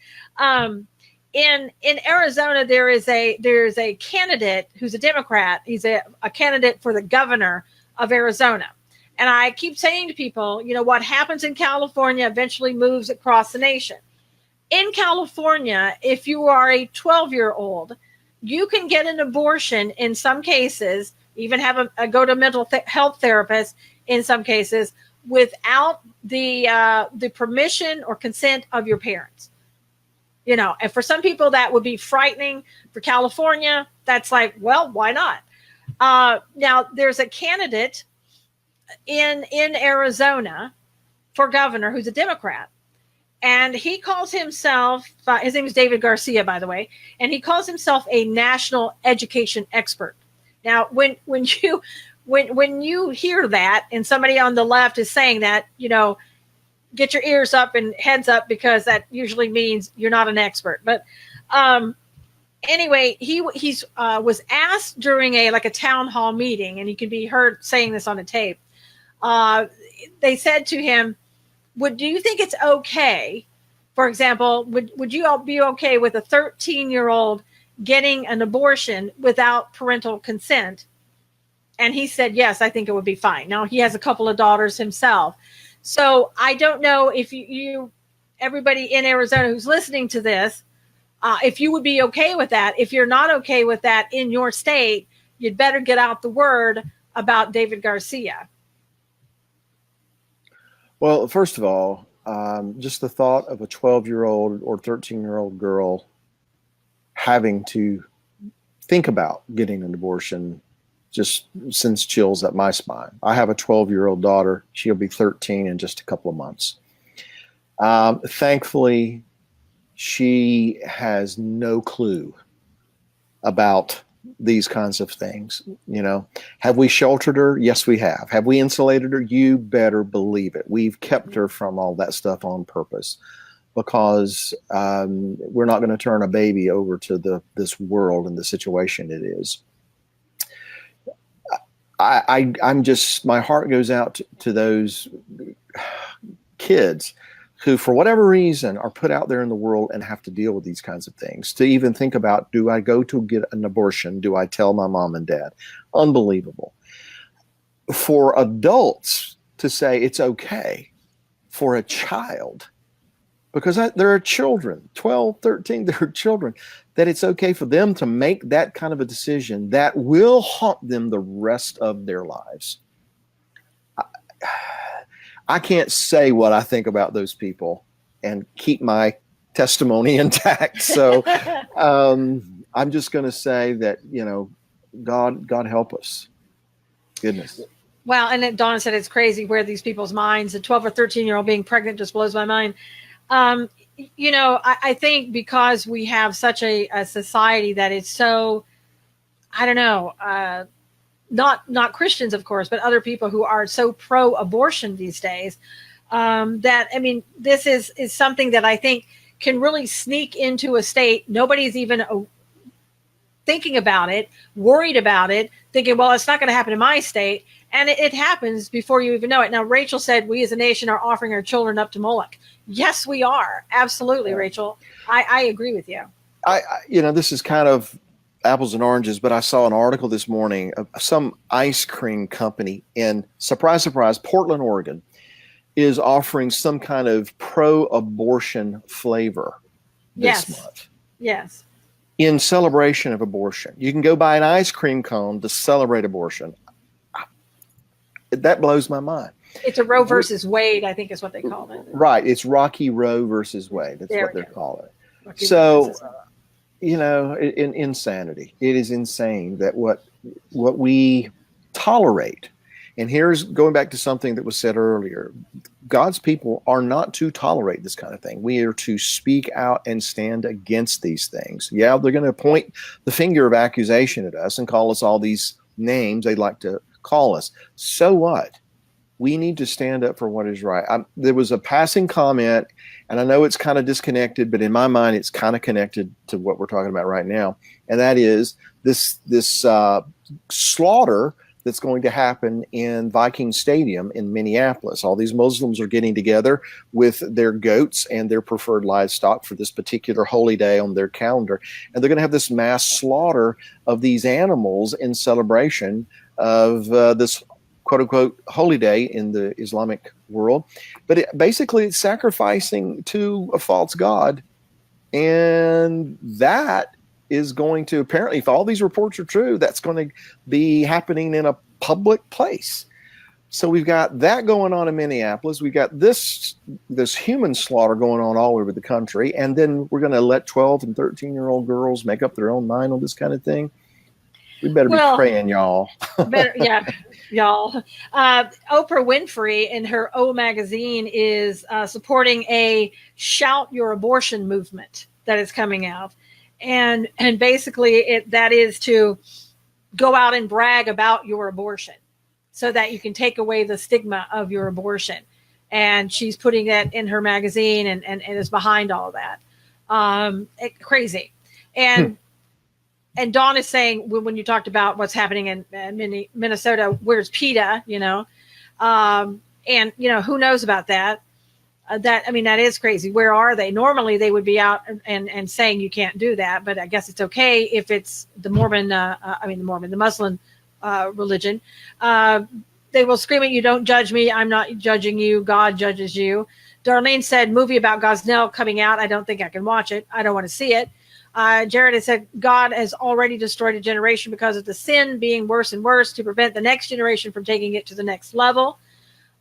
In Arizona, there's a candidate who's a Democrat. He's a candidate for the governor of Arizona. And I keep saying to people, what happens in California eventually moves across the nation. In California, if you are a 12-year-old, you can get an abortion in some cases, even have go to a mental health therapist in some cases, without the permission or consent of your parents. And for some people that would be frightening. For California, that's like, well, why not? Now, there's a candidate in Arizona for governor who's a Democrat. And he calls himself, his name is David Garcia, by the way, and he calls himself a national education expert. Now, when you hear that and somebody on the left is saying that, get your ears up and heads up, because that usually means you're not an expert. But anyway, he was asked during a town hall meeting, and he can be heard saying this on a tape. They said to him, do you think it's okay, for example, would you all be okay with a 13-year-old getting an abortion without parental consent? And he said, yes, I think it would be fine. Now, he has a couple of daughters himself. So I don't know if you everybody in Arizona who's listening to this, if you would be okay with that. If you're not okay with that in your state, you'd better get out the word about David Garcia. Well, first of all, just the thought of a 12-year-old or 13-year-old girl having to think about getting an abortion just sends chills up my spine. I have a 12-year-old daughter. She'll be 13 in just a couple of months. Thankfully, she has no clue about these kinds of things. Have we sheltered her? Yes, we have. Have we insulated her? You better believe it. We've kept her from all that stuff on purpose, because we're not going to turn a baby over to this world and the situation it is. I'm just, my heart goes out to those kids who, for whatever reason, are put out there in the world and have to deal with these kinds of things. To even think about, do I go to get an abortion? Do I tell my mom and dad? Unbelievable. For adults to say it's okay for a child, because there are children, 12, 13, there are children, that it's okay for them to make that kind of a decision that will haunt them the rest of their lives. I can't say what I think about those people and keep my testimony intact. So I'm just going to say that, God help us. Goodness. Well, and then Donna said it's crazy where these people's minds, a 12 or 13-year-old being pregnant just blows my mind. I think because we have such a society that is so, I don't know, not Christians, of course, but other people who are so pro-abortion these days, this is something that I think can really sneak into a state. Nobody's even thinking about it, worried about it, thinking, well, it's not going to happen in my state. And it happens before you even know it. Now, Rachel said we as a nation are offering our children up to Moloch. Yes, we are. Absolutely, Rachel. I agree with you. This is kind of apples and oranges, but I saw an article this morning of some ice cream company in, surprise, surprise, Portland, Oregon, is offering some kind of pro-abortion flavor this month. Yes. In celebration of abortion. You can go buy an ice cream cone to celebrate abortion. That blows my mind. It's a Roe versus Wade, I think is what they call it. Right. It's Rocky Roe versus Wade. That's what they're calling it. Rocky so, insanity. It is insane that what we tolerate. And here's going back to something that was said earlier. God's people are not to tolerate this kind of thing. We are to speak out and stand against these things. Yeah, they're going to point the finger of accusation at us and call us all these names they'd like to call us. So what? We need to stand up for what is right. There was a passing comment, and I know it's kind of disconnected, but in my mind, it's kind of connected to what we're talking about right now. And that is this slaughter that's going to happen in Viking Stadium in Minneapolis. All these Muslims are getting together with their goats and their preferred livestock for this particular holy day on their calendar. And they're going to have this mass slaughter of these animals in celebration of this quote unquote holy day in the Islamic world. But basically it's sacrificing to a false god. And that is going to, apparently, if all these reports are true, that's going to be happening in a public place. So we've got that going on in Minneapolis. We've got this human slaughter going on all over the country. And then we're going to let 12 and 13-year-old girls make up their own mind on this kind of thing. We better be praying, y'all. Y'all. Oprah Winfrey in her O magazine is supporting a Shout Your Abortion movement that is coming out. And basically that is to go out and brag about your abortion so that you can take away the stigma of your abortion. And she's putting that in her magazine and is behind all that. Crazy. And Dawn is saying, when you talked about what's happening in Minnesota, where's PETA, and who knows about that? That is crazy. Where are they? Normally they would be out and saying you can't do that, but I guess it's okay if it's the the Muslim religion. They will scream at you, "Don't judge me. I'm not judging you. God judges you." Darlene said, movie about Gosnell coming out. I don't think I can watch it. I don't want to see it. Jared has said, God has already destroyed a generation because of the sin being worse and worse to prevent the next generation from taking it to the next level.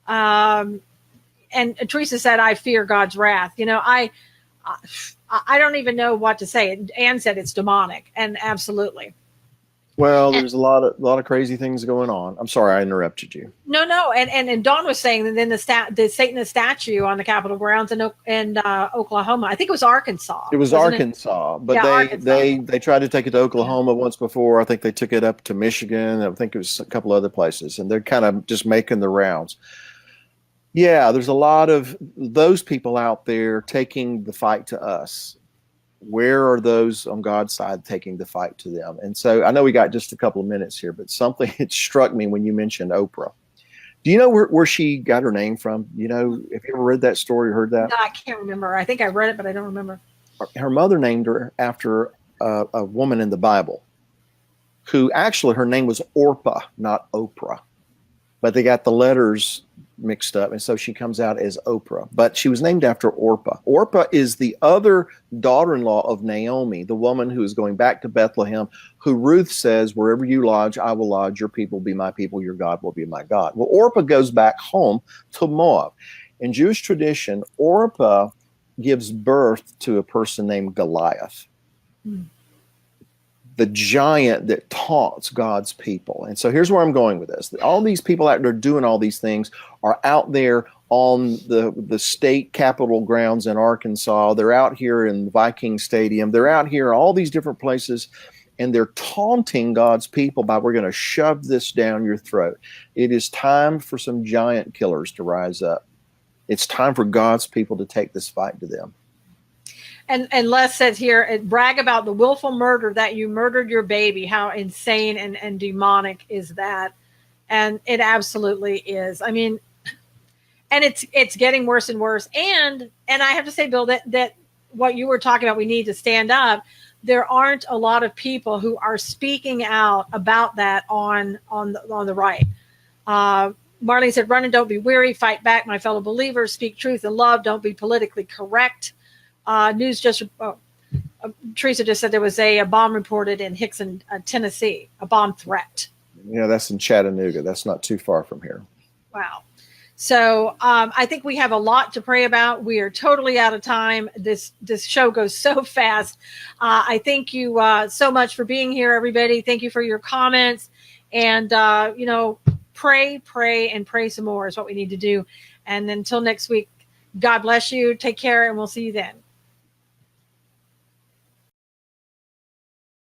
And Teresa said, I fear God's wrath. I don't even know what to say. Anne said it's demonic, and absolutely. Well, there's a lot of crazy things going on. I'm sorry I interrupted you. No. And Dawn was saying that then the Satanist statue on the Capitol grounds in Oklahoma. I think it was Arkansas. It was Arkansas, but they tried to take it to Oklahoma once before. I think they took it up to Michigan. I think it was a couple other places, and they're kind of just making the rounds. Yeah, there's a lot of those people out there taking the fight to us. Where are those on God's side taking the fight to them? And so I know we got just a couple of minutes here, but something that struck me when you mentioned Oprah. Do you know where she got her name from? Have you ever read that story or heard that? No, I can't remember. I think I read it, but I don't remember. Her mother named her after a woman in the Bible who actually her name was Orpah, not Oprah. But they got the letters mixed up, and so she comes out as Oprah. But she was named after Orpah. Orpah is the other daughter-in-law of Naomi, the woman who is going back to Bethlehem, who Ruth says, wherever you lodge, I will lodge. Your people will be my people. Your God will be my God. Well, Orpah goes back home to Moab. In Jewish tradition, Orpah gives birth to a person named Goliath. The giant that taunts God's people. And so here's where I'm going with this. All these people out there doing all these things are out there on the state capitol grounds in Arkansas. They're out here in Viking Stadium. They're out here, all these different places, and they're taunting God's people by, we're going to shove this down your throat. It is time for some giant killers to rise up. It's time for God's people to take this fight to them. And Les says here, brag about the willful murder that you murdered your baby. How insane and demonic is that? And it absolutely is. I mean, and it's getting worse and worse. And I have to say, Bill, that what you were talking about, we need to stand up. there aren't a lot of people who are speaking out about that on the right. Marlene said, run and don't be weary, fight back, my fellow believers, speak truth and love, don't be politically correct. Teresa just said there was a bomb reported in Hickson, Tennessee, a bomb threat. Yeah, that's in Chattanooga. That's not too far from here. Wow. So I think we have a lot to pray about. We are totally out of time. This show goes so fast. I thank you so much for being here, everybody. Thank you for your comments. And, pray, and pray some more is what we need to do. And until next week, God bless you. Take care, and we'll see you then.